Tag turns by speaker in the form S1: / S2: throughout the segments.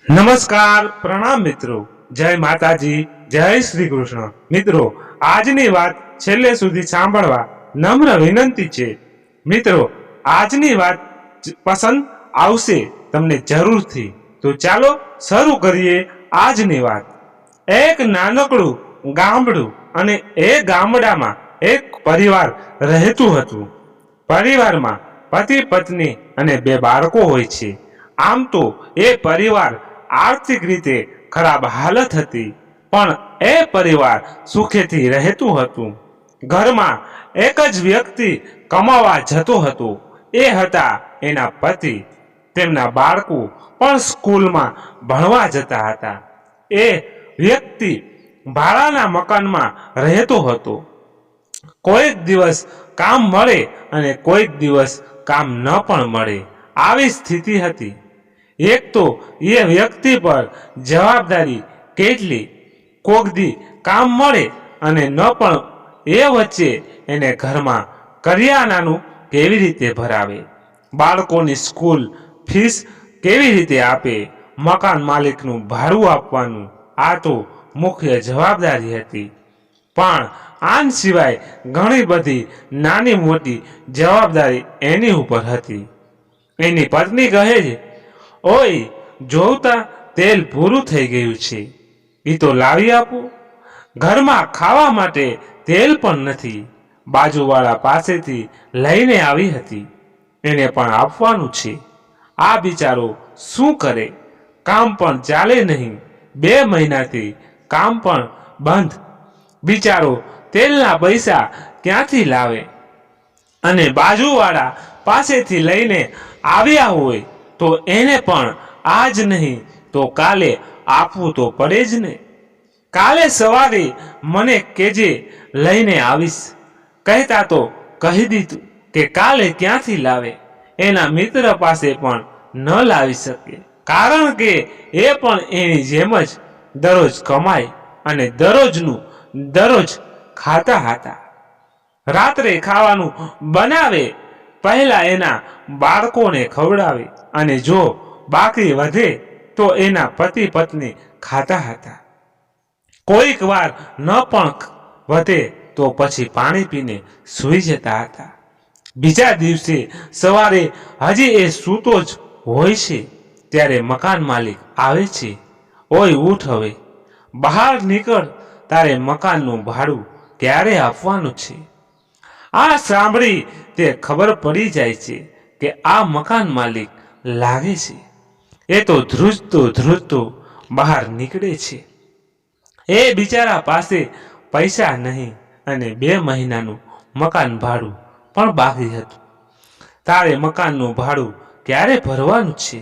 S1: નમસ્કાર, પ્રણામ મિત્રો, જય માતાજી, જય શ્રી કૃષ્ણ। મિત્રો, આજની વાત છેલ્લે સુધી સાંભળવા નમ્ર વિનંતી છે। મિત્રો, આજની વાત પસંદ આવશે તમને જરૂરથી। તો ચાલો શરૂ કરીએ આજની વાત। એક નાનકડું ગામડું અને એ ગામડામાં એક પરિવાર રહેતું હતું। પરિવારમાં પતિ પત્ની અને બે બાળકો હોય છે। આમ તો એ પરિવાર આર્થિક રીતે ખરાબ હાલત હતી, પણ એ પરિવાર સુખેથી રહેતું હતું। ઘરમાં એક જ વ્યક્તિ કમાવા જતો હતો, એ હતા એના પતિ। તેમના બાળકો પણ સ્કૂલમાં ભણવા જતા હતા। એ વ્યક્તિ ભાડાના મકાનમાં રહેતો હતો। કોઈક દિવસ કામ મળે અને કોઈક દિવસ કામ ન પણ મળે, આવી સ્થિતિ હતી। એક તો એ વ્યક્તિ પર જવાબદારી કેટલી, કોક દી કામ મળે અને ન પણ, એ વચ્ચે એને ઘરમાં કરિયાણાનું કેવી રીતે ભરાવે, બાળકોની સ્કૂલ ફીસ કેવી રીતે આપે, મકાન માલિકનું ભાડું આપવાનું, આ તો મુખ્ય જવાબદારી હતી। પણ આન સિવાય ઘણી બધી નાની મોટી જવાબદારી એની ઉપર હતી। એની પત્ની કહે છે, ઓય જોવતા તેલ પૂરું થઈ ગયું છે, એ તો લાવી આપો। ઘરમાં ખાવા માટે તેલ પણ નથી, બાજુવાળા પાસેથી લઈને આવી હતી, એને પણ આપવાનું છે। આ બિચારો શું કરે, કામ પણ ચાલે નહીં, 2 મહિનાથી કામ પણ બંધ। બિચારો તેલના પૈસા ક્યાંથી લાવે, અને બાજુવાળા પાસેથી લઈને આવ્યા હોય તો એને પણ આજ નહીં તો કાલે આપવું તો પડે જ ને। કાલે સવારે મને કેજે, લઈને આવીશ, કહેતા તો કહી દીધું કે કાલે ક્યાંથી લાવે। એના મિત્ર પાસે પણ ન લાવી શકે, કારણ કે એ પણ એની જેમ જ દરરોજ કમાય અને દરરોજનું દરરોજ ખાતા હતા। રાત્રે ખાવાનું બનાવે, પહેલા એના બાળકોને ખવડાવે અને જો બાકી વધે તો એના પતિ પત્ની ખાતા હતા। કોઈક વાર ન પણ વધે તો પછી પાણી પીને સૂઈ જતા હતા। બીજા દિવસે સવારે હજી એ સૂતો જ હોય છે ત્યારે મકાન માલિક આવે છે, ઓય ઉઠ, હવે બહાર નીકળ, તારે મકાનનું ભાડું ક્યારે આપવાનું છે। આ સાંભળી તે ખબર પડી જાય છે કે આ મકાન માલિક લાગે છે। એ તો ધ્રુજતો બહાર નીકળે છે। એ બિચારા પાસે પૈસા નહીં અને 2 મહિનાનું મકાન ભાડું પણ બાકી હતું। તારે મકાનનું ભાડું ક્યારે ભરવાનું છે?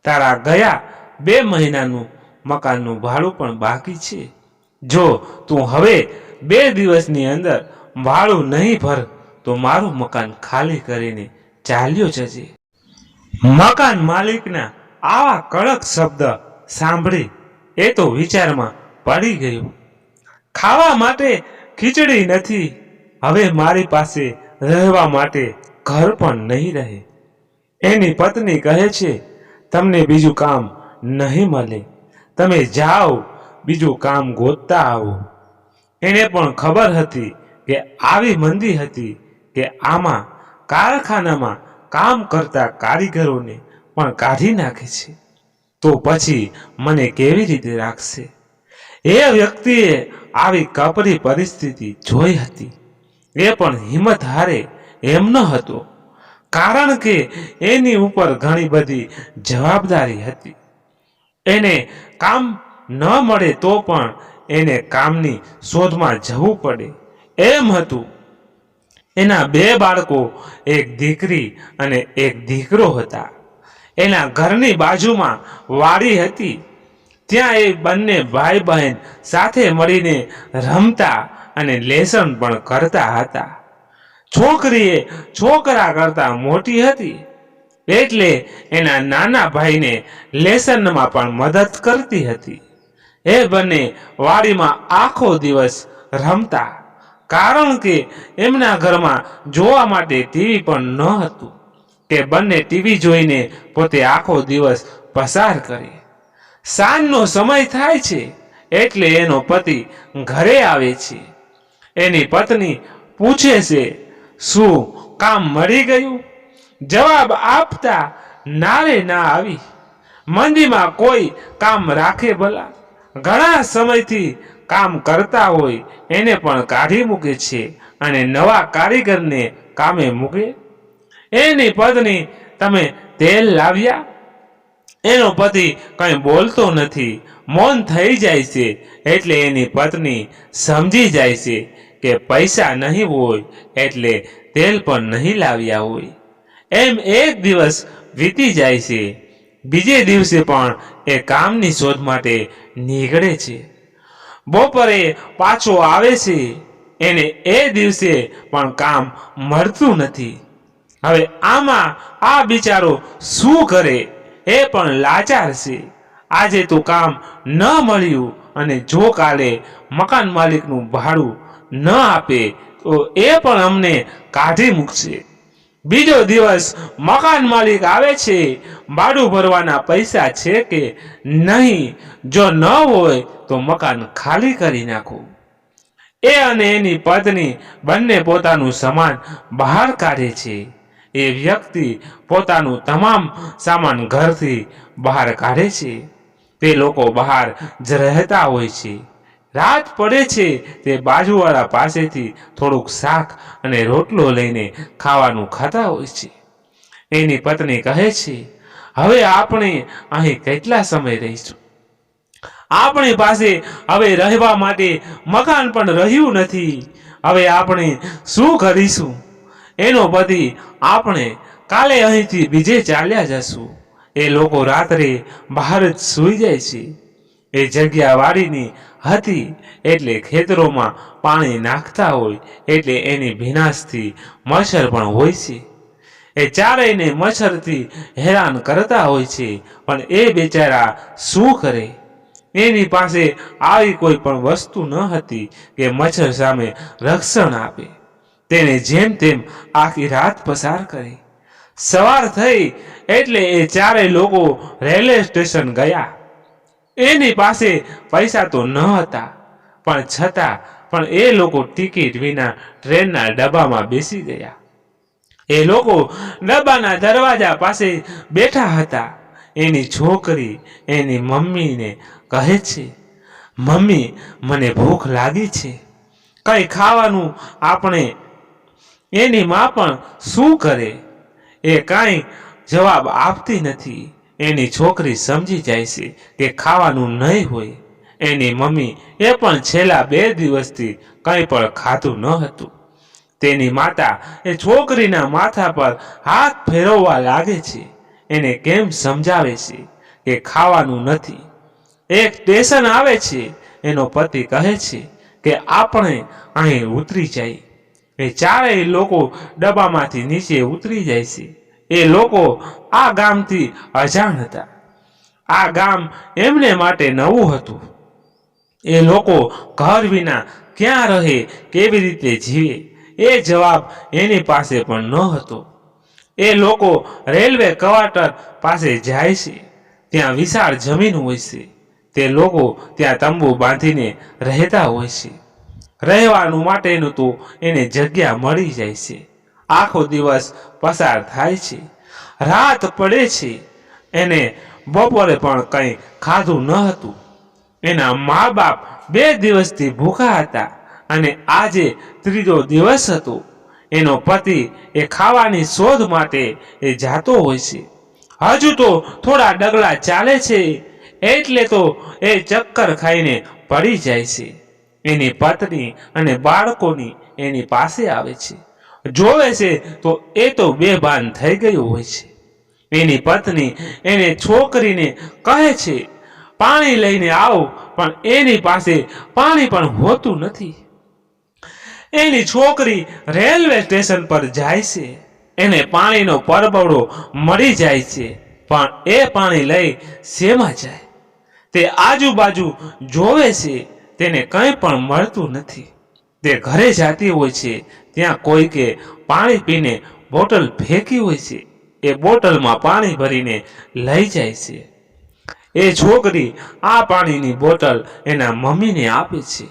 S1: તારા ગયા 2 મહિનાનું મકાનનું ભાડું પણ બાકી છે। જો તું હવે 2 દિવસની અંદર ભાડું નહીં ભર તો મારું મકાન ખાલી કરીને ચાલ્યો જજે। મકાન માલિકના આવા કડક શબ્દ સાંભળી એ તો વિચારમાં પડી ગયો। ખાવા માટે ખીચડી નથી, હવે મારી પાસે રહેવા માટે ઘર પણ નહીં રહે। એની પત્ની કહે છે, તમને બીજું કામ નહીં મળે, તમે જાઓ બીજું કામ ગોતતા આવો। એને પણ ખબર હતી કે આવી મંદી હતી કે આમાં કારખાનામાં કામ કરતા કારીગરોને પણ કાઢી નાખે છે, તો પછી મને કેવી રીતે રાખશે। એ વ્યક્તિએ આવી કપરી પરિસ્થિતિ જોઈ હતી, એ પણ હિંમત હારે એમ ન હતો, કારણ કે એની ઉપર ઘણી બધી જવાબદારી હતી। એને કામ ન મળે તો પણ એને કામની શોધમાં જવું પડે એમ હતું। એના 2 બાળકો, એક દીકરી અને એક દીકરો હતા। એના ઘરની બાજુમાં વાડી હતી, ત્યાં એ બંને ભાઈ બહેન સાથે મળીને રમતા અને લેસન પણ કરતા હતા। છોકરીએ છોકરા કરતા મોટી હતી, એટલે એના નાના ભાઈને લેસનમાં પણ મદદ કરતી હતી। એ બંને વાડીમાં આખો દિવસ રમતા, કારણ કે એમના ઘરમાં જોવા માટે ટીવી પણ ન હતું કે બંને ટીવી જોઈને પોતે આખો દિવસ પસાર કરે। સાંજનો સમય થાય છે એટલે એનો પતિ ઘરે આવે છે. એની પત્ની પૂછે છે, શું કામ મળી ગયું? જવાબ આપતા નારે ના આવી. મંદીમાં કોઈ કામ રાખે ભલા? ઘણા સમયથી કામ કરતા હોય એને પણ કાઢી મૂકે છે અને નવા કારીગરને કામે મૂકે. એની પત્ની, તમે તેલ લાવ્યા? એનો પતિ કંઈ બોલતો નથી, મૌન થઈ જાય છે. એટલે એની પત્ની સમજી જાય છે કે પૈસા નહીં હોય એટલે તેલ પણ નહીં લાવ્યા હોય. એમ એક દિવસ વીતી જાય છે. બીજે દિવસે પણ એ કામની શોધ માટે નીકળે છે. બપોરે પાછો આવે છે. એને એ દિવસે પણ કામ મળતું નથી. હવે આમાં આ બિચારો શું કરે? એ પણ લાચાર છે. આજે તો કામ ન મળ્યું અને જો કાલે મકાન માલિકનું ભાડું ન આપે તો એ પણ અમને કાઢી મૂકશે. બીજો દિવસ મકાન માલિક આવે છે. ભાડું ભરવાના પૈસા છે કે નહીં? જો ન હોય તો મકાન ખાલી કરી નાખો. એ અને એની પત્ની બંને પોતાનું સામાન બહાર કાઢે છે. એ વ્યક્તિ પોતાનું તમામ સામાન ઘરથી બહાર કાઢે છે. તે લોકો બહાર જ રહેતા હોય છે. રાત પડે છે તે બાજુવાળા પાસેથી થોડુંક શાક અને રોટલો લઈને ખાવાનું ખાતા હોય છે. એની પત્ની કહે છે, હવે આપણે અહીં કેટલા સમય રહીશું? આપણી પાસે હવે રહેવા માટે મકાન પણ રહ્યું નથી. હવે આપણે શું કરીશું? એનો પતિ, આપણે કાલે અહીંથી બીજે ચાલ્યા જશું. એ લોકો રાત્રે બહાર જ સૂઈ જાય છે. એ જગ્યા વાડીની હતી એટલે ખેતરોમાં પાણી નાખતા હોય એટલે એની ભીનાશથી મચ્છર પણ હોય છે. એ ચારેયને મચ્છરથી હેરાન કરતા હોય છે. પણ એ બેચારા શું કરે? એની પાસે આવી કોઈ પણ વસ્તુ ન હતી કે મચ્છર સામે રક્ષણ આપે. તેને જેમ તેમ આખી રાત પસાર કરી. સવાર થઈ એટલે એ ચારેય લોકો રેલવે સ્ટેશન ગયા. એની પાસે પૈસા તો ન હતા, પણ છતાં પણ એ લોકો ટિકિટ વિના ટ્રેનના ડબ્બામાં બેસી ગયા. એ લોકો ડબ્બાના દરવાજા પાસે બેઠા હતા. એની છોકરી એની મમ્મીને કહે છે, મમ્મી, મને ભૂખ લાગી છે, કંઈ ખાવાનું આપણે. એની મા પણ શું કરે? એ કાંઈ જવાબ આપતી નથી. એની છોકરી સમજી જાય છે કે ખાવાનું નહીં હોય. એની મમ્મી એ પણ છેલ્લા 2 દિવસથી કંઈ પણ ખાધું ન હતું. તેની માતા એ છોકરીના માથા પર હાથ ફેરવવા લાગે છે. એને કેમ સમજાવે છે કે ખાવાનું નથી. એક સ્ટેશન આવે છે. એનો પતિ કહે છે કે આપણે અહીં ઉતરી જાય. એ ચારેય લોકો ડબ્બામાંથી નીચે ઉતરી જાય છે. એ લોકો આ ગામથી અજાણ હતા. આ ગામ એમને માટે નવું હતું. એ લોકો ઘર વિના ક્યાં રહે, કેવી રીતે જીવે, એ જવાબ એની પાસે પણ ન હતો. એ લોકો રેલવે ક્વાર્ટર પાસે જાય છે. ત્યાં વિશાળ જમીન હોય છે. તે લોકો ત્યાં તંબુ બાંધીને રહેતા હોય છે. રહેવાનું માટેનું તો એને જગ્યા મળી જાય છે. આખો દિવસ પસાર થાય છે. રાત પડે છે. એને બપોરે પણ કંઈ ખાધું ન હતું. એના મા બાપ 2 દિવસથી ભૂખા હતા અને આજે 3જો દિવસ હતો. એનો પતિ એ ખાવાની શોધ માટે એ જાતો હોય છે. હજુ તો થોડા ડગલા ચાલે છે એટલે તો એ ચક્કર ખાઈને પડી જાય છે. એની પત્ની અને બાળકોની એની પાસે આવે છે. જોવે છે તો એ તો બેભાન થઈ ગયું હોય છે. એની પત્ની એને છોકરીને કહે છે, પાણી લઈને આવો, પણ એની પાસે પાણી પણ હોતું નથી. એની છોકરી રેલવે સ્ટેશન પર જાય છે. એને પાણીનો પરબડો મળી જાય છે, પણ એ પાણી લઈ શેમાં જાય? તે આજુબાજુ જોવે છે. તેને કંઈ પણ મળતું નથી. તે ઘરે જતી હોય છે. ત્યાં કોઈકે પાણી પીને બોટલ ફેંકી હોય છે. એ બોટલમાં પાણી ભરીને લઈ જાય છે. એ છોકરી આ પાણીની બોટલ એના મમ્મીને આપે છે.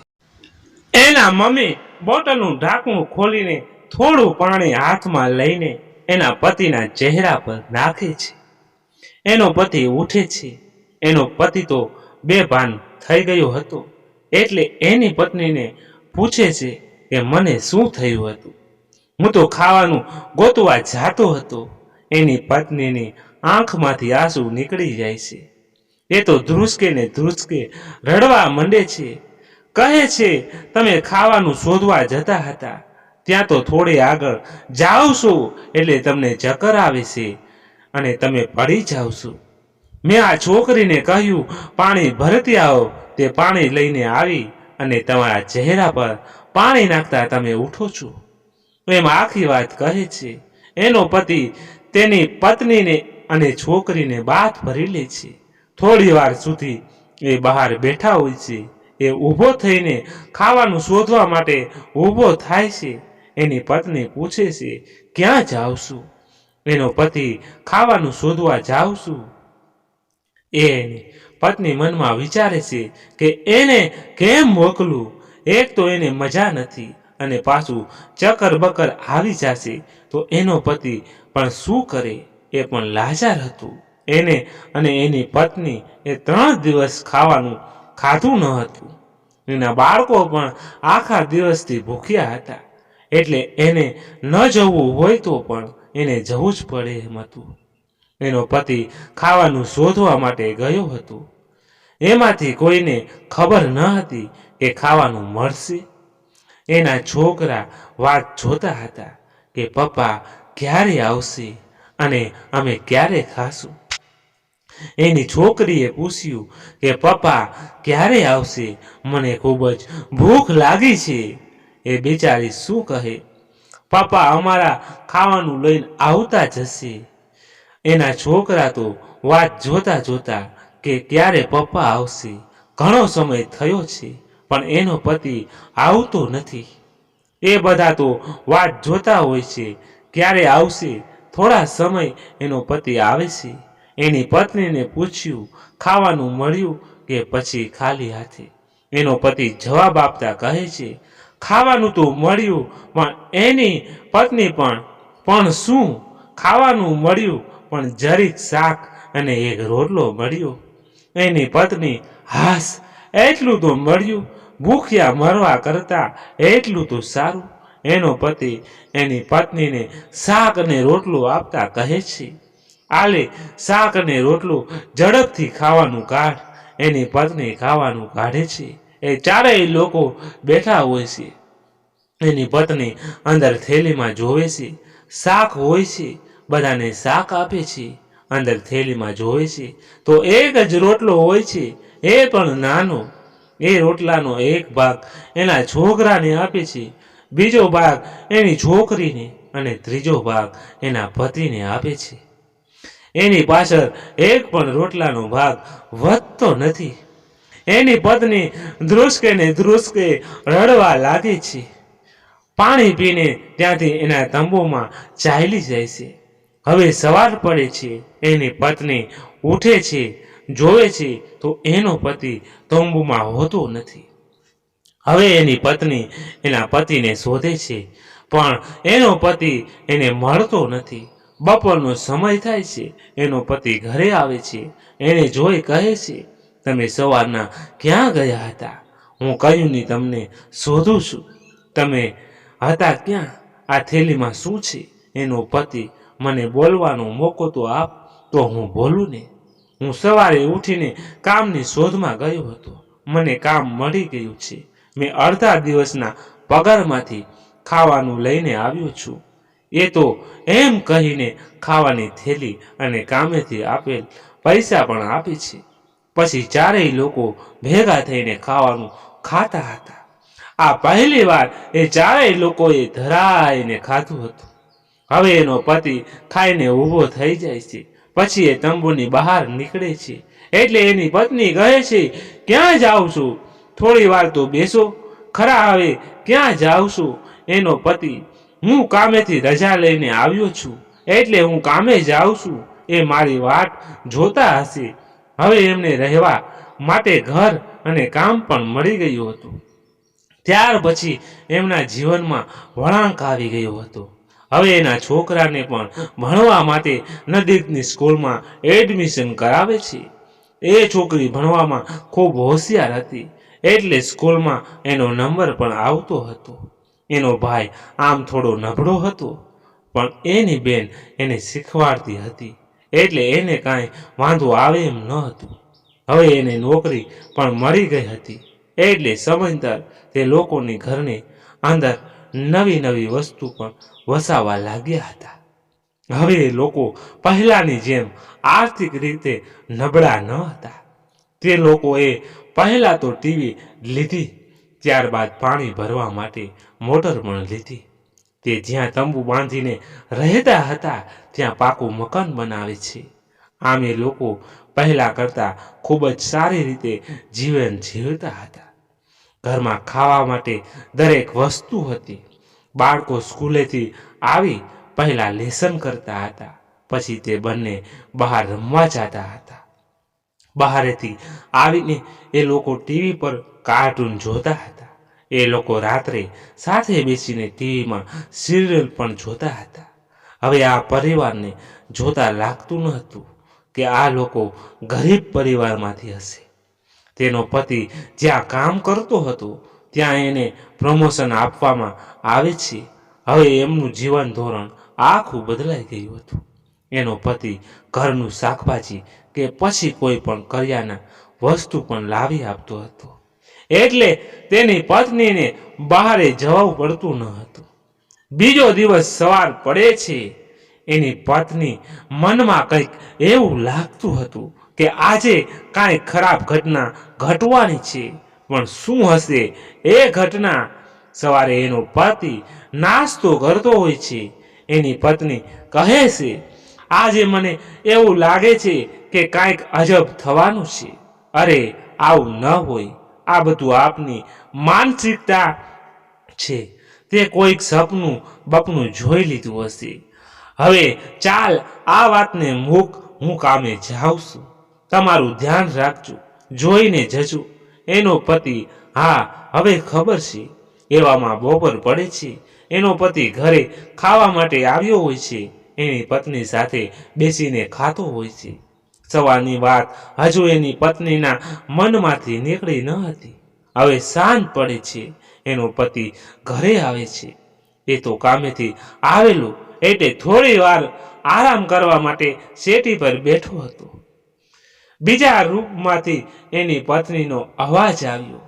S1: એના મમ્મી બોટલનું ઢાંકણું ખોલીને થોડું પાણી હાથમાં લઈને એના પતિના ચહેરા પર નાખે છે. એનો પતિ ઉઠે છે. એનો પતિ તો બેભાન થઈ ગયો હતો. એટલે એની પત્નીને પૂછે છે કે મને શું થયું હતું? હું તો ખાવાનું ગોતવા જાતો હતો. એની પત્નીની આંખમાંથી આંસુ નીકળી જાય છે. એ તો ધ્રુસકે ને ધ્રુસકે રડવા માંડે છે. કહે છે, તમે ખાવાનું શોધવા જતા હતા, ત્યાં તો થોડે આગળ જાઓ છો એટલે તમને ચક્કર આવે છે અને તમે પડી જાઓ છો. મેં આ છોકરીને કહ્યું પાણી ભરતી આવો. તે પાણી લઈને આવી અને તમારા ચહેરા પર પાણી નાખતા તમે ઉઠો છો. એમ આખી વાત કહે છે. એનો પતિ તેની પત્નીને અને છોકરીને બાથ ભરી લે છે. થોડી વાર સુધી એ બહાર બેઠા હોય છે. એ ઊભો થઈને ખાવાનું શોધવા માટે ઊભો થાય છે. એની પત્ની પૂછે છે, ક્યાં જાવ છું? એનો પતિ ખાવાનું શોધવા જાઉં છું. એની પત્ની મનમાં વિચારે છે કે એને કેમ મોકલું? એક તો એને મજા નથી અને પાછું ચક્કર બકર આવી જશે તો એનો પતિ પણ શું કરે? એ પણ લાચાર હતું. એને અને એની પત્ની એ 3 દિવસ ખાવાનું ખાધું ન હતું. એના બાળકો પણ આખા દિવસથી ભૂખ્યા હતા. એટલે એને ન જવું હોય તો પણ એને જવું જ પડે એમ હતું. એનો પતિ ખાવાનું શોધવા માટે ગયો હતો. એમાંથી કોઈને ખબર ન હતી કે ખાવાનું મળશે. એના છોકરા વાટ જોતા હતા કે પપ્પા ક્યારે આવશે અને અમે ક્યારે ખાશું. એની છોકરીએ પૂછ્યું કે પપ્પા ક્યારે આવશે? મને ખૂબ જ ભૂખ લાગી છે. એ બિચારી શું કહે? પપ્પા અમારા ખાવાનું લઈને આવતા જશે. એના છોકરા તો વાત જોતા જોતા કે ક્યારે પપ્પા આવશે. ઘણો સમય થયો છે પણ એનો પતિ આવતો નથી. એ બધા તો વાત જોતા હોય છે ક્યારે આવશે. થોડા સમય એનો પતિ આવે છે. એની પત્નીને પૂછ્યું, ખાવાનું મળ્યું કે પછી ખાલી હાથે? એનો પતિ જવાબ આપતા કહે છે, ખાવાનું તો મળ્યું. પણ એની પત્ની પણ શું? ખાવાનું મળ્યું પણ જરીક શાક અને એક રોટલો મળ્યો. એની પત્ની, હાસ, એટલું તો મળ્યું. ભૂખ્યા મરવા કરતા એટલું તો સારું. એનો પતિ એની પત્નીને શાક અને રોટલો આપતા કહે છે, આલે શાક અને રોટલો, ઝડપથી ખાવાનું કાઢ. એની પત્ની ખાવાનું કાઢે છે. એ ચારેય લોકો બેઠા હોય છે. એની પત્ની અંદર થેલીમાં જોવે છે, શાક હોય છે. બધાને શાક આપે છે. અંદર થેલીમાં જોવે છે તો એક જ રોટલો હોય છે, એ પણ નાનો. એ રોટલાનો એક ભાગ એના છોકરાને આપે છે, બીજો ભાગ એની છોકરીને અને ત્રીજો ભાગ એના પતિને આપે છે. એની પાછળ એક પણ રોટલાનો ભાગ વધતો નથી. એની પત્ની ધ્રુસકે ને ધ્રુસકે રડવા લાગે છે. પાણી પીને ત્યાંથી એના તંબુમાં ચાલી જાય છે. હવે સવાર પડે છે. એની પત્ની ઉઠે છે, જોવે છે તો એનો પતિ તંબુમાં હોતો નથી. હવે એની પત્ની એના પતિને શોધે છે પણ એનો પતિ એને મળતો નથી. બપોરનો સમય થાય છે. એનો પતિ ઘરે આવે છે. એને જોઈ કહે છે, તમે સવારના ક્યાં ગયા હતા? હું કહ્યું નહીં તમને શોધું છું. તમે હતા ક્યાં? આ થેલીમાં શું છે? એનો પતિ, મને બોલવાનો મોકો તો આપ તો હું બોલું ને. હું સવારે ઉઠીને કામની શોધમાં ગયો હતો. મને કામ મળી ગયું છે. મેં અડધા દિવસના પગારમાંથી ખાવાનું લઈને આવ્યો છું. એ તો એમ કહીને ખાવાની થેલી અને કામેથી આપેલ પૈસા પણ આપે છે. પછી ચારેય લોકો ભેગા થઈને ખાવાનું ખાતા હતા. આ પહેલી વાર એ ચારેય લોકોએ ધરાઈને ખાધું હતું. હવે એનો પતિ ખાઈને ઊભો થઈ જાય છે. પછી એ તંબુની બહાર નીકળે છે. એટલે એની પત્ની કહે છે, ક્યાં જાવ છો? થોડી વાર તો બેસો ખરા. હવે ક્યાં જાવ છો? એનો પતિ, હું કામેથી રજા લઈને આવ્યો છું એટલે હું કામે જાઉં છું. એ મારી વાટ જોતા હશે. હવે એમને રહેવા માટે ઘર અને કામ પણ મળી ગયું હતું. ત્યાર પછી એમના જીવનમાં વળાંક આવી ગયો હતો. હવે એના છોકરાને પણ ભણવા માટે નજીકની સ્કૂલમાં એડમિશન કરાવે છે. એ છોકરી ભણવામાં ખૂબ હોશિયાર હતી, એટલે સ્કૂલમાં એનો નંબર પણ આવતો હતો. એનો ભાઈ આમ થોડો નબળો હતો, પણ એની બેન એને શીખવાડતી હતી, એટલે એને કાંઈ વાંધો આવે એમ ન હતું. હવે એને નોકરી પણ મળી ગઈ હતી, એટલે સમયસર તે લોકોની ઘરની અંદર નવી નવી વસ્તુ પણ વસાવવા લાગ્યા હતા. હવે લોકો પહેલાની જેમ આર્થિક રીતે નબળા ન હતા. તે લોકોએ પહેલા તો ટીવી લીધી, ત્યારબાદ પાણી ભરવા માટે મોટર પણ લીધી. તે જ્યાં તંબુ બાંધીને રહેતા હતા ત્યાં પાકું મકાન બનાવે છે. આમ એ લોકો પહેલા કરતા ખૂબ જ સારી રીતે જીવન જીવતા હતા. ઘરમાં ખાવા માટે દરેક વસ્તુ હતી. બાળકો સ્કૂલેથી આવી પહેલા લેસન કરતા હતા, પછી તે બંને બહાર રમવા જતા હતા. બહારેથી આવીને એ લોકો ટીવી પર કાર્ટૂન જોતા હતા. એ લોકો રાત્રે સાથે બેસીને ટીવીમાં સિરિયલ પણ જોતા હતા. હવે આ પરિવારને જોતા લાગતું ન હતું કે આ લોકો ગરીબ પરિવારમાંથી હશે. તેનો પતિ જ્યાં કામ કરતો હતો ત્યાં એને પ્રમોશન આપવામાં આવે છે. હવે એમનું જીવન ધોરણ આખું બદલાઈ ગયું હતું. એનો પતિ ઘરનું શાકભાજી કે પછી કોઈ પણ કરિયાના વસ્તુ પણ લાવી આપતો હતો, એટલે તેની પત્નીને બહારે જવું પડતું ન હતું. બીજો દિવસ સવાર પડે છે, એની પત્ની મનમાં કંઈક એવું લાગતું હતું કે આજે કાંઈ ખરાબ ઘટના ઘટવાની છે. પણ શું હશે એ ઘટના? સવારે એનો પતિ નાસ્તો કરતો હોય છે. એની પત્ની કહે છે, આજે મને એવું લાગે છે કે કાંઈક અજબ થવાનું છે. અરે આવું ન હોય, આ બધું આપની માનસિકતા છે. તે કોઈક સપનું બપનું જોઈ લીધું હશે. હવે ચાલ આ વાતને મૂક, હું કામે જાઉં છું. તમારું ધ્યાન રાખજો, જોઈને જજો. એનો પતિ હા હવે ખબર છે. એવામાં બપોર પડે છે. એનો પતિ ઘરે ખાવા માટે આવ્યો હોય છે. એની પત્ની સાથે બેસીને ખાતો હોય છે. સવારની વાત હજુ એની પત્નીના મનમાંથી નીકળી ન હતી. હવે સાંજ પડે છે. એનો પતિ ઘરે આવે છે. એ તો કામેથી આવેલો, એટલે થોડી વાર આરામ કરવા માટે સેટી પર બેઠો હતો. બીજા રૂમમાંથી એની પત્નીનો અવાજ આવ્યો,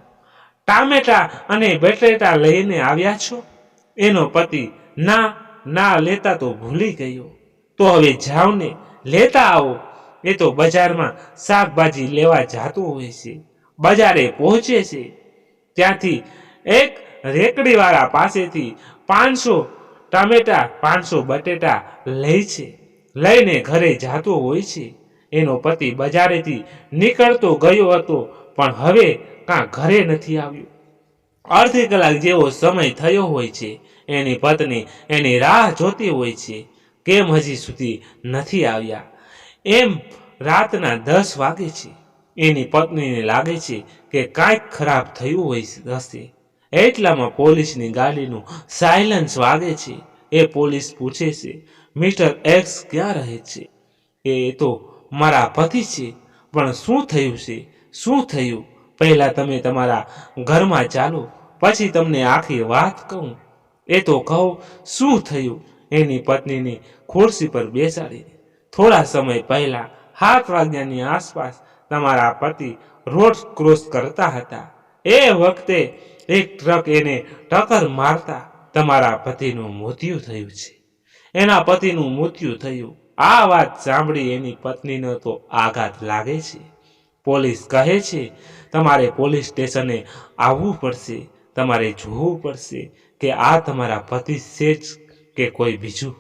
S1: ટામેટા અને બટેટા લઈને આવ્યા છો? એનો પતિ ના ના લેતા તો ભૂલી ગયો. તો હવે જાઓ ને, લેતા આવો. એ તો બજારમાં શાકભાજી લેવા જતો હોય છે. બજારે પહોંચે છે, ત્યાંથી એક રેકડીવાળા પાસેથી 500 ટામેટા 500 બટેટા લે છે. લઈને ઘરે જતો હોય છે. એનો પતિ બજારેથી નીકળતો ગયો હતો, પણ હવે કાં ઘરે નથી આવ્યો. અડધી કલાક જેવો સમય થયો હોય છે. એની પત્ની એની રાહ જોતી હોય છે, કેમ હજી સુધી નથી આવ્યા. એમ રાતના 10 વાગે છે. એની પત્નીને લાગે છે કે કાંઈક ખરાબ થયું હશે. એટલામાં પોલીસની ગાડીનું સાયલન્સ વાગે છે. એ પોલીસ પૂછે છે, મિસ્ટર એક્સ ક્યાં રહે છે? એ તો મારા પતિ છે. પણ શું થયું છે? શું થયું? પહેલા તમે તમારા ઘરમાં ચાલો, પછી તમને આખી વાત કહું. એ તો કહો, શું થયું? એની પત્નીને ખુરશી પર બેસાડીને, થોડા સમય પહેલા 7 વાગ્યાની આસપાસ તમારા પતિ રોડ ક્રોસ કરતા હતા. એ વખતે એક ટ્રક એને ટક્કર મારતા તમારા પતિનું મૃત્યુ થયું છે. એના પતિનું મૃત્યુ થયું. આ વાત સાંભળી એની પત્નીને તો આઘાત લાગે છે. પોલીસ કહે છે, તમારે પોલીસ સ્ટેશને આવવું પડશે. તમારે જોવું પડશે કે આ તમારા પતિ છે જ કે કોઈ બીજું.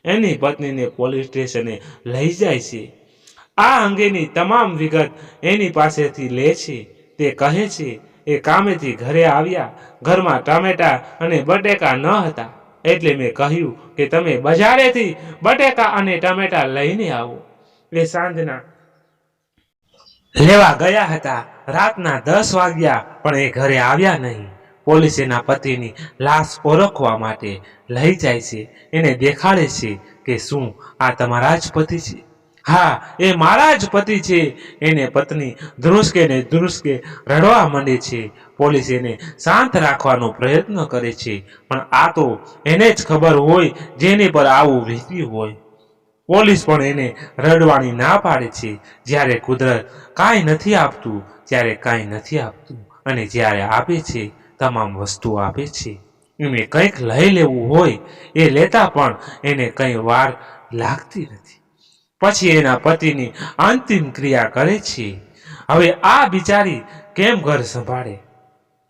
S1: એની પત્નીને પોલીસ સ્ટેશને લઈ જાય છે. આ અંગેની તમામ વિગત એની પાસેથી લે છે. તે કહે છે, એ કામેથી ઘરે આવ્યા. ઘરમાં ટામેટા અને બટેકા ન હતા, એટલે મેં કહ્યું કે તમે બજારેથી બટેકા અને ટામેટા લઈને આવો. એ સાંજના લેવા ગયા હતા. રાતના 10 વાગ્યા પણ એ ઘરે આવ્યા નહીં. પોલીસ એના પતિની લાશ ઓળખવા માટે લઈ જાય છે. એને દેખાડે છે કે શું આ તમારા જ પતિ છે? હા, એ મારા જ પતિ છે. એને પત્ની ધ્રુસકે ને ધ્રુસકે રડવા માંડે છે. પોલીસ એને શાંત રાખવાનો પ્રયત્ન કરે છે, પણ આ તો એને જ ખબર હોય જેની પર આવું વીત્યું હોય. પોલીસ પણ એને રડવાની ના પાડે છે. જ્યારે કુદરત કાંઈ નથી આપતું ત્યારે કાંઈ નથી આપતું, અને જ્યારે આપે છે તમામ વસ્તુ આપે છે. એને કંઈક લઈ લેવું હોય એ લેતા પણ એને કંઈ વાર લાગતી નથી. પછી એના પતિની અંતિમ ક્રિયા કરે છે. હવે આ બિચારી કેમ ઘર સંભાળે?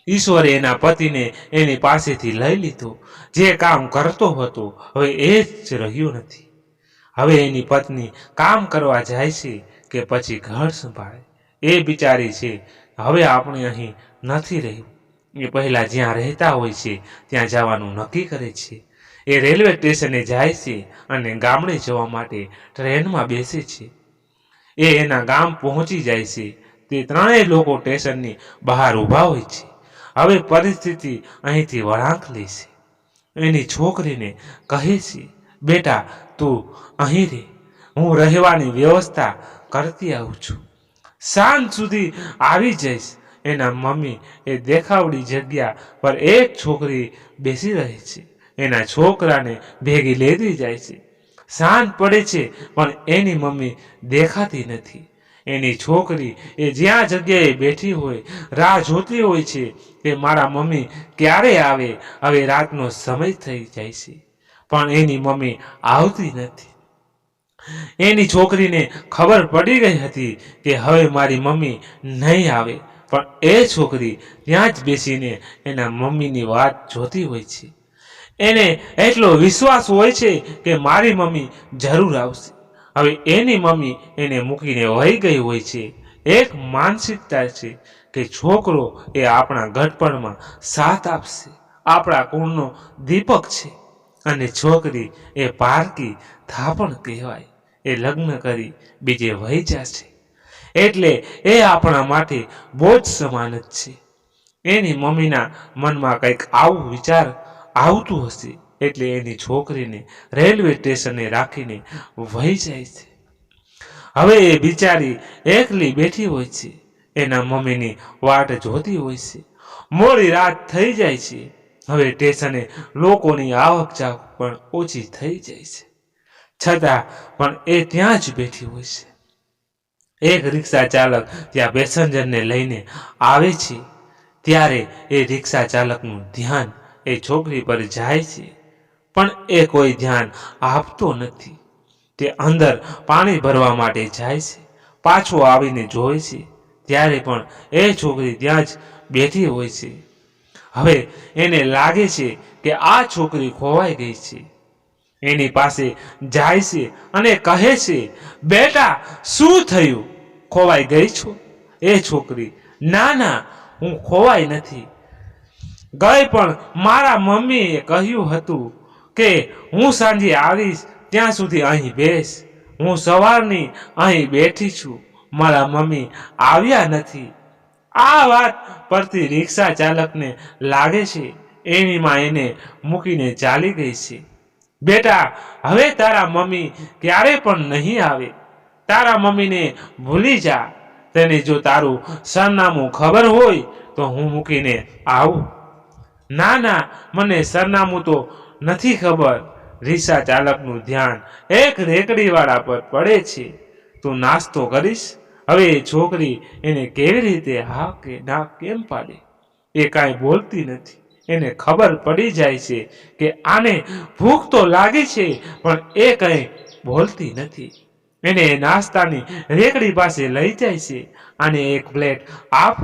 S1: ઈશ્વરે એના પતિને એની પાસેથી લઈ લીધો. જે કામ કરતો હતો હવે એ જ રહ્યું નથી. હવે એની પત્ની કામ કરવા જાય છે કે પછી ઘર સંભાળે? એ બિચારી છે હવે આપણે અહીં નથી રહ્યું. એ પહેલા જ્યાં રહેતા હોય છે ત્યાં જવાનું નક્કી કરે છે. એ રેલવે સ્ટેશને જાય છે અને ગામડે જવા માટે ટ્રેનમાં બેસે છે. એ એના ગામ પહોંચી જાય છે. તે ત્રણેય લોકો સ્ટેશનની બહાર ઊભા હોય છે. હવે પરિસ્થિતિ અહીંથી વળાંક લે છે. એની છોકરીને કહે છે, બેટા તું અહીં રહે, હું રહેવાની વ્યવસ્થા કરતી આવું છું, સાંજ સુધી આવી જઈશ. એના મમ્મી એ દેખાવડી જગ્યા પર એક છોકરી બેસી રહી છે. એના છોકરાને ભેગી લેતી જાય છે. સાંજ પડે છે પણ એની મમ્મી દેખાતી નથી. એની છોકરી એ જ્યાં જગ્યાએ બેઠી હોય રાહ જોતી હોય છે કે મારા મમ્મી ક્યારે આવે. હવે રાતનો સમય થઈ જાય છે પણ એની મમ્મી આવતી નથી. એની છોકરીને ખબર પડી ગઈ હતી કે હવે મારી મમ્મી નહીં આવે, પણ એ છોકરી ત્યાં જ બેસીને એના મમ્મીની વાત જોતી હોય છે. એને એટલો વિશ્વાસ હોય છે કે મારી મમ્મી જરૂર આવશે. હવે એની મમ્મી એને મૂકીને વહી ગઈ હોય છે. એક માનસિકતા છે કે છોકરો એ આપણા ઘડપણમાં સાથ આપશે, આપણા કુળનો દીપક છે, અને છોકરી એ પારકી થાપણ કહેવાય. એ લગ્ન કરી બીજે વહી જશે એટલે એ આપણા માટે બોજ સમાન જ છે. એની મમ્મીના મનમાં કંઈક આવું વિચાર આવતું હશે એટલે એની છોકરીને રેલવે સ્ટેશને રાખીને વહી જાય છે. હવે એ બિચારી એકલી બેઠી હોય છે. એના મમ્મીની વાટ જોતી હોય છે. મોડી રાત થઈ જાય છે. હવે સ્ટેશને લોકોની આવક જાવક પણ ઓછી થઈ જાય છે. છતાં પણ એ ત્યાં જ બેઠી હોય છે. એક રિક્ષા ચાલક ત્યાં પેસેન્જરને લઈને આવે છે. ત્યારે એ રિક્ષા ચાલકનું ધ્યાન એ છોકરી પર જાય છે, પણ એ કોઈ ધ્યાન આપતો નથી. તે અંદર પાણી ભરવા માટે જાય છે. પાછો આવીને જોવે છે ત્યારે પણ એ છોકરી ત્યાં જ બેઠી હોય છે. હવે એને લાગે છે કે આ છોકરી ખોવાઈ ગઈ છે. એની પાસે જાય છે અને કહે છે, બેટા શું થયું, ખોવાઈ ગઈ છો? એ છોકરી, ના ના, હું ખોવાઈ નથી ગઈ, પણ મારા મમ્મીએ કહ્યું હતું કે હું સાંજે આવીશ ત્યાં સુધી અહીં બેસ. હું સવારની અહીં બેઠી છું, મારા મમ્મી આવ્યા નથી. આ વાત પરથી રિક્ષા ચાલકને લાગે છે એની માં એને મૂકીને ચાલી ગઈ છે. બેટા હવે તારા મમ્મી ક્યારે પણ નહીં આવે. તારા મમ્મીને ભૂલી જા. તેને જો તારું સરનામું ખબર હોય તો હું મૂકીને આવું. ના ના, મને સરનામું તો નથી ખબર. રિક્ષા ચાલકનું ધ્યાન એક રેકડીવાળા પર પડે છે. તું નાસ્તો કરીશ? હવે એ છોકરી એને કેવી રીતે હા કે ના કેમ પાડે? એ કાંઈ બોલતી નથી. એને ખબર પડી જાય છે કે આને ભૂખ તો લાગી છે, પણ એ કંઈ બોલતી નથી. એને નાસ્તાની રેકડી પાસે લઈ જાય છે. આને એક પ્લેટ આપ,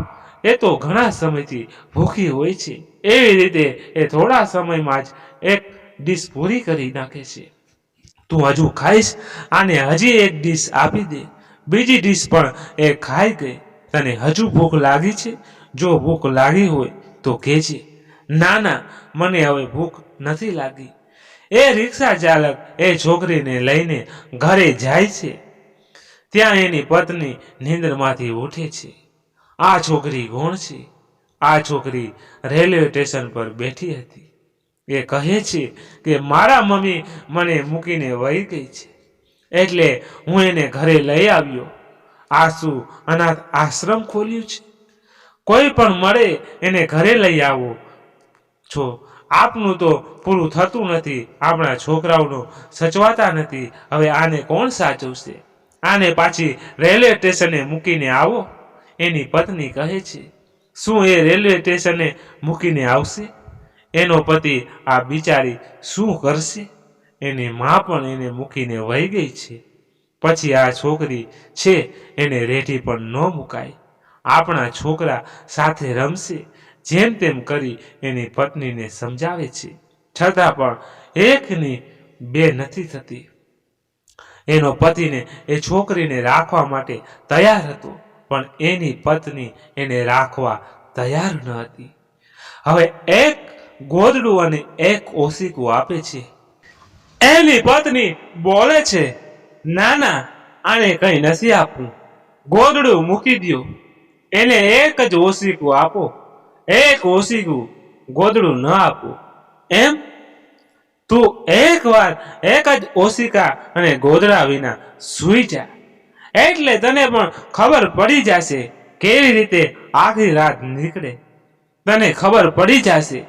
S1: એ તો ઘણા સમયથી ભૂખી હોય છે. એવી રીતે એ થોડા સમયમાં જ એક ડીશ પૂરી કરી નાખે છે. તું હજુ ખાઈશ? આને હજી એક ડીશ આપી દે. બીજી ડીશ પણ એ ખાઈ ગઈ. તને હજુ ભૂખ લાગી છે? જો ભૂખ લાગી હોય તો કહેજે. ના ના, મને હવે ભૂખ નથી લાગી. એ રિક્ષા ચાલક એ છોકરીને લઈને ઘરે જાય છે. ત્યાં એની પત્ની નિંદ્રમાંથી ઉઠે છે. આ છોકરી કોણ છે? આ છોકરી રેલવે સ્ટેશન પર બેઠી હતી. એ કહે છે કે મારા મમ્મી મને મૂકીને વહી ગઈ છે, એટલે હું એને ઘરે લઈ આવ્યો. આ શું અનાથ આશ્રમ ખોલ્યું છે? કોઈ પણ મળે એને ઘરે લઈ આવો છો. આપનું તો પૂરું થતું નથી. આપણા છોકરાઓનો સચવાતા નથી. હવે આને કોણ સાચવશે? આને પાછી રેલવે સ્ટેશને મૂકીને આવો. એની પત્ની કહે છે, શું એ રેલવે સ્ટેશને મૂકીને આવશે? એનો પતિ આ બિચારી શું કરશે? એની મા પણ એને મૂકીને વહી ગઈ છે. પછી આ છોકરી છે એને રેઠી પણ ન મુકાય. આપણા છોકરા સાથે રમશે, જેમ તેમ કરી એની પત્નીને સમજાવે છે. છતાં પણ એકની બે નથી થતી. એનો પતિને એ છોકરીને રાખવા માટે તૈયાર હતો, પણ એની પત્ની એને રાખવા તૈયાર ન હતી. હવે એક ગોદડું અને એક ઓશીકું આપે છે. એની પત્ની બોલે છે, ના ના, આને કંઈ નથી આપવું. ગોદડું મૂકી દો, એને એક જ ઓશીકું આપો. એક ઓશીકું, ગોદડું ન આપો. એમ? તું એકવાર એક જ ઓશિકા અને ગોદડા વિના સૂઈ જા, એટલે તને પણ ખબર પડી જશે કેવી રીતે આખી રાત નીકળે. તને ખબર પડી જશે.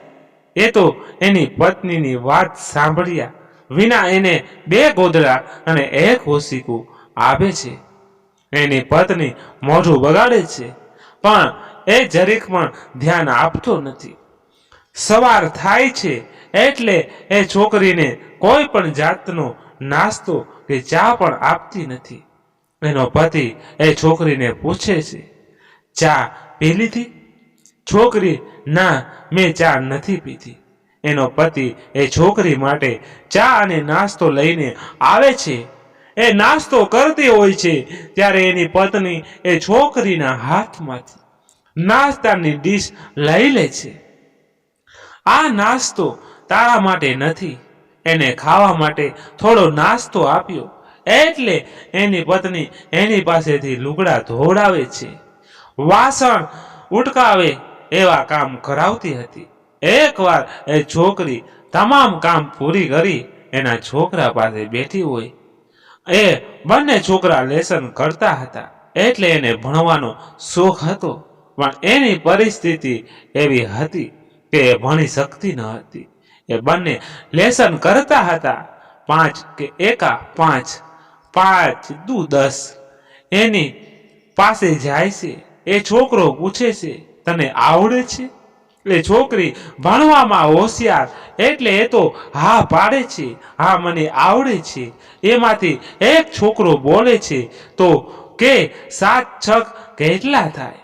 S1: એ તો એની પત્નીની વાત સાંભળ્યા વિના એને બે ગોદડા અને એક ઓશિકું આપે છે. એની પત્ની મોઢું બગાડે છે, પણ એ જરીક પણ ધ્યાન આપતો નથી. સવાર થાય છે એટલે એ છોકરીને કોઈ પણ જાતનો નાસ્તો કે ચા પણ આપતી નથી. એનો પતિ એ છોકરીને પૂછે છે, ચા પી લીધી? છોકરી, ના, મેં ચા નથી પીધી. એનો પતિ એ છોકરી માટે ચા અને નાસ્તો લઈને આવે છે. એ નાસ્તો કરતી હોય છે ત્યારે એની પત્ની એ છોકરીના હાથમાંથી નાસ્તાની ડીશ લઈ લે છે. આ નાસ્તો તારા માટે નથી. એને ખાવા માટે થોડો નાસ્તો આપ્યો, એટલે એની પત્ની એની પાસેથી લુગડા ધોવડાવે છે, વાસણ ઉટકાવે એવા કામ કરાવતી હતી. એકવાર એ છોકરી તમામ કામ પૂરી કરી એના છોકરા પાસે બેઠી હોય. એ બંને છોકરા લેસન કરતા હતા, એટલે એને ભણવાનો શોખ હતો, પણ એની પરિસ્થિતિ એવી હતી કે એ ભણી શકતી ન હતી. એ બંને લેસન કરતા હતા. 5 કે એકા 5, 5 દુ 10. એની પાસે જાય છે. એ છોકરો પૂછે છે, તને આવડે છે? એ છોકરી ભણવામાં હોશિયાર, એટલે એ તો હા પાડે છે, હા મને આવડે છે. એમાંથી એક છોકરો બોલે છે, તો કે 7 છક કેટલા થાય?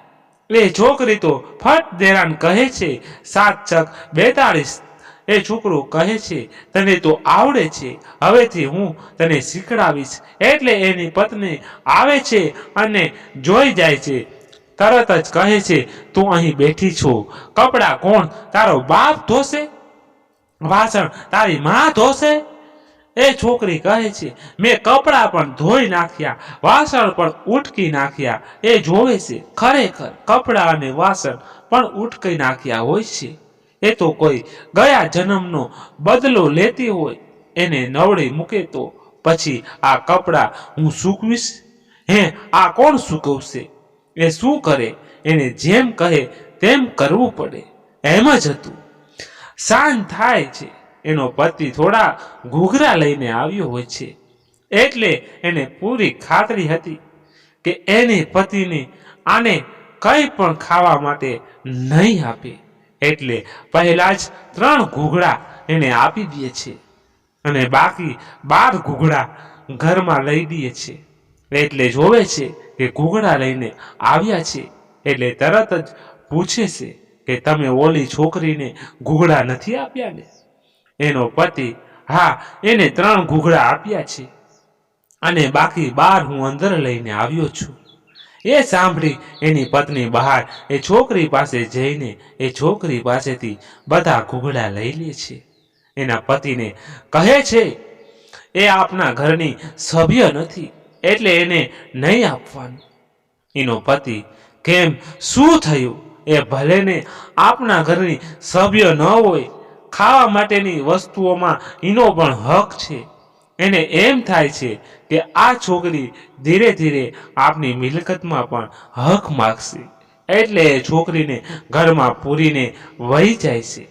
S1: એ છોકરી તો ફટ દેરાન કહે છે, 7 છક 42. એ છોકરો કહે છે, તને તો આવડે છે, હવેથી હું તને શીખડાવીશ. એટલે એની પત્ની આવે છે અને જોઈ જાય છે. તરત જ કહે છે, તું અહીં બેઠી છો, કપડાં કોણ તારો બાપ ધોશે? વાસણ તારી માં ધોશે? એ છોકરી કહે છે, મેં કપડાં પણ ધોઈ નાખ્યા, વાસણ પણ ઉટકી નાખ્યા. એ જોવે છે, ખરેખર કપડાં અને વાસણ પણ ઉટકી નાખ્યા હોય છે. એ તો કોઈ ગયા જન્મનો બદલો લેતી હોય. એને નવડે મૂકે તો પછી આ કપડાં હું સૂકવીશ? હે, આ કોણ સૂકવશે? એ શું કરે? એને જેમ કહે તેમ કરવું પડે. એમ જ હતું. સાંજ થાય છે. એનો પતિ થોડા ઘૂઘરા લઈને આવ્યો હોય છે, એટલે એને પૂરી ખાતરી હતી કે એની પત્ની આને કંઈ પણ ખાવા માટે નહીં આપે. એટલે પહેલા જ 3 ઘૂઘડા એને આપી દે છે અને બાકી 12 ઘૂઘડા ઘરમાં લઈ દે છે. એટલે જોવે છે કે ઘૂઘડા લઈને આવ્યા છે, એટલે તરત જ પૂછે છે કે તમે ઓલી છોકરીને ઘૂઘડા નથી આપ્યા ને? એનો પતિ, હા, એને 3 ઘૂઘડા આપ્યા છે અને બાકી 12 હું અંદર લઈને આવ્યો છું. એ સાંભળી એની પત્ની બહાર એ છોકરી પાસે જઈને એ છોકરી પાસેથી બધા ઘૂઘડા લઈ લે છે. એના પતિને કહે છે, એ આપના ઘરની સભ્ય નથી, એટલે એને નહીં આપવાનું. એનો પતિ, કેમ, શું થયું? એ ભલે ને આપણા ઘરની સભ્ય ન હોય, ખાવા માટેની વસ્તુઓમાં એનો પણ હક છે. એને એમ થાય છે કે આ છોકરી ધીરે ધીરે આપની મિલકતમાં પણ હક માગશે, એટલે એ છોકરીને ઘરમાં પૂરીને વહી જાય છે.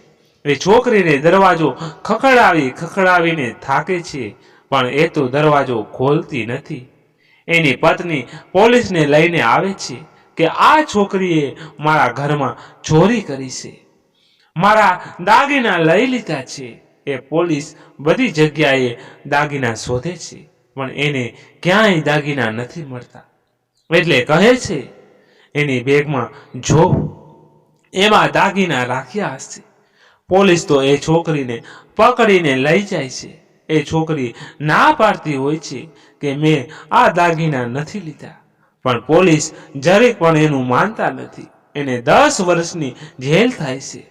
S1: એ છોકરીને દરવાજો ખખડાવીને થાકે છે, પણ એ તો દરવાજો ખોલતી નથી. એની પત્ની પોલીસને લઈને આવે છે કે આ છોકરીએ મારા ઘરમાં ચોરી કરી છે, મારા દાગીના લઈ લીધા છે. એ પોલીસ બધી જગ્યાએ દાગીના શોધે છે, પણ એને ક્યાંય દાગીના નથી મળતા. એટલે કહે છે એની બેગમાં જો એમાં દાગીના રાખ્યા હશે. પોલીસ તો એ છોકરીને પકડીને લઈ જાય છે. એ છોકરી ના પાડતી હોય છે કે મેં આ દાગીના નથી લીધા, પણ પોલીસ જરીક પણ એનું માનતા નથી. એને 10 વર્ષની જેલ થાય છે.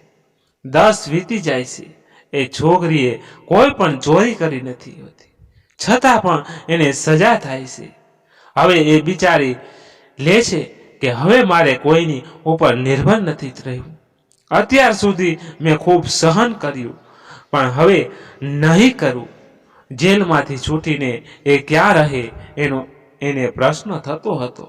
S1: 10 વીતી જાય છે. એ છોકરીએ કોઈ પણ ચોરી કરી નથી હોતી, છતાં પણ એને સજા થાય છે. હવે એ બિચારી લે છે કે હવે મારે કોઈની ઉપર નિર્ભર નથી રહ્યું. અત્યાર સુધી મેં ખૂબ સહન કર્યું, પણ હવે નહીં કરું. જેલમાંથી છૂટીને એ ક્યાં રહે એને પ્રશ્ન થતો હતો.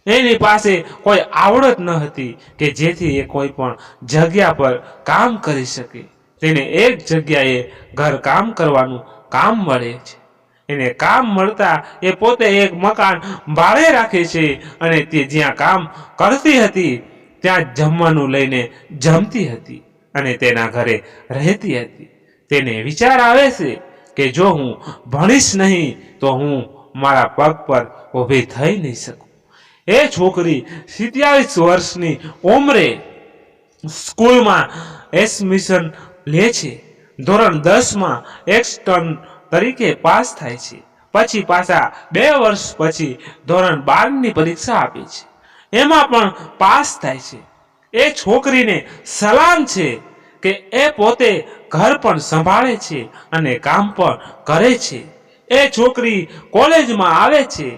S1: એની પાસે કોઈ આવડત ન હતી કે જેથી એ કોઈ પણ જગ્યા પર કામ કરી શકે. તેને એક જગ્યાએ ઘર કામ કરવાનું કામ મળે છે. એને કામ મળતા એ પોતે એક મકાન ભાડે રાખે છે અને તે જ્યાં કામ કરતી હતી ત્યાં જમવાનું લઈને જમતી હતી અને તેના ઘરે રહેતી હતી. તેને વિચાર આવે છે કે જો હું ભણીશ નહીં તો હું મારા પગ પર ઊભી થઈ નહીં શકું. એ છોકરી 27 વર્ષની ઉંમરે સ્કૂલમાં એડમિશન લે છે. ધોરણ 10માં એક્સટર્ન તરીકે પાસ થાય છે. પછી પાછા 2 વર્ષ પછી ધોરણ 12ની પરીક્ષા આપે છે. એમાં પણ પાસ થાય છે. એ છોકરીને સલામ છે કે એ પોતે ઘર પણ સંભાળે છે અને કામ પણ કરે છે. એ છોકરી કોલેજમાં આવે છે.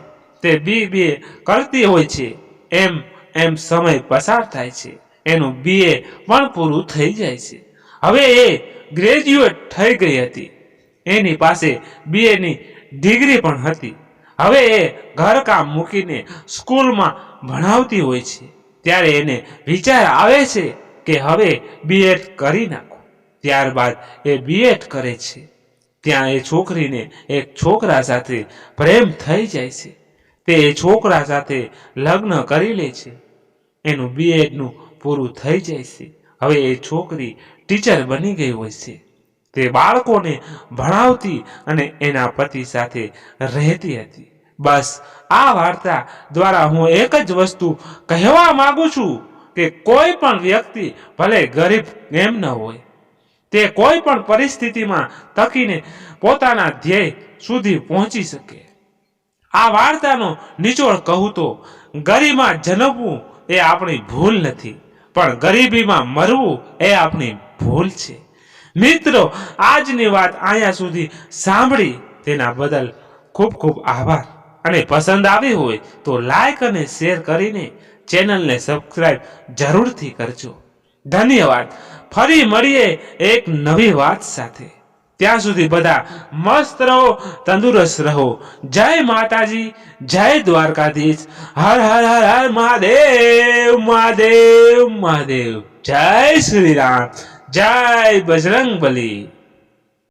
S1: તે BA કરતી હોય છે. એમ સમય પસાર થાય છે. એનું BA પણ પૂરું થઈ જાય છે. હવે એ ગ્રેજ્યુએટ થઈ ગઈ હતી. એની પાસે BAની ડિગ્રી પણ હતી. હવે એ ઘરકામ મૂકીને સ્કૂલમાં ભણાવતી હોય છે. ત્યારે એને વિચાર આવે છે કે હવે B.Ed કરી નાખું. ત્યારબાદ એ B.Ed કરે છે. ત્યાં એ છોકરીને એક છોકરા સાથે પ્રેમ થઈ જાય છે. તે એ છોકરા સાથે લગ્ન કરી લે છે. એનું B.Edનું પૂરું થઈ જાય છે. હવે એ છોકરી ટીચર બની ગઈ હોય છે. તે બાળકોને ભણાવતી અને એના પતિ સાથે રહેતી હતી. બસ આ વાર્તા દ્વારા હું એક જ વસ્તુ કહેવા માંગુ છું કે કોઈ પણ વ્યક્તિ ભલે ગરીબ એમ ન હોય, તે કોઈ પણ પરિસ્થિતિમાં તકીને પોતાના ધ્યેય સુધી પહોંચી શકે. આ વાર્તાનો નિચોડ કહું તો ગરીબમાં જન્મવું એ આપણી ભૂલ નથી, પણ ગરીબીમાં મરવું એ આપણી ભૂલ છે. મિત્રો, આજની વાત અહીંયા સુધી સાંભળી તેના બદલ ખૂબ ખૂબ આભાર. અને પસંદ આવી હોય તો લાઈક અને શેર કરીને ચેનલને સબસ્ક્રાઇબ જરૂરથી કરજો. ધન્યવાદ. ફરી મળીએ એક નવી વાત સાથે. ત્યાં સુધી બધા મસ્ત રહો, તંદુરસ્ત રહો. જય માતાજી, જય દ્વારકાધીશ. હર હર હર હર મહાદેવ મહાદેવ મહાદેવ. જય શ્રી રામ, જય બજરંગ બલી.